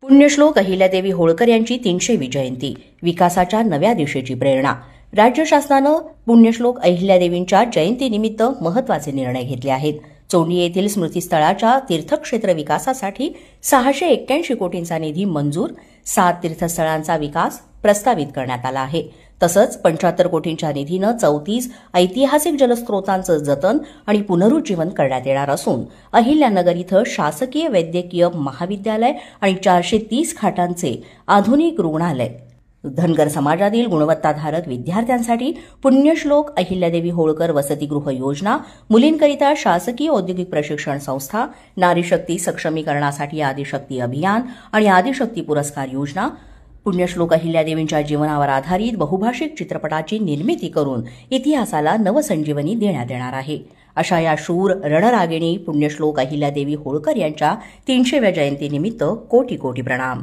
पुण्यश्लोक अहिल्यादेवी होळकर यांची 300वी जयंती, विकासाच्या नव्या दिशेची प्रेरणा. राज्य शासनानं पुण्यश्लोक अहिल्यादेवींच्या जयंतीनिमित्त महत्त्वाचे निर्णय घेतले आहेत. चोंडी येथील स्मृतिस्थळाच्या तीर्थक्षेत्र विकासासाठी 681 कोटींचा निधी मंजूर, 7 तीर्थस्थळांचा विकास प्रस्तावित करण्यात आला आहे. तसंच 75 कोटींच्या निधीनं 34 ऐतिहासिक जलस्रोतांचं जतन आणि पुनरुज्जीवन करण्यात येणार असून अहिल्यानगर इथं शासकीय वैद्यकीय महाविद्यालय आणि 430 खाटांचे आधुनिक रुग्णालय. धनगर समाजातील गुणवत्ताधारक विद्यार्थ्यांसाठी पुण्यश्लोक अहिल्यादेवी होळकर वसतिगृह योजना, मुलींकरिता शासकीय औद्योगिक प्रशिक्षण संस्था, नारीशक्ती सक्षमीकरणासाठी आदिशक्ती अभियान आणि आदिशक्ती पुरस्कार योजना, पुण्यश्लोक अहिल्यादेवींच्या जीवनावर आधारित बहुभाषिक चित्रपटाची निर्मिती करून इतिहासाला नवसंजीवनी देण्यात येणार आहे. अशा या शूर रणरागिणी पुण्यश्लोक अहिल्यादेवी होळकर यांच्या 300व्या जयंतीनिमित्त कोटी कोटी प्रणाम.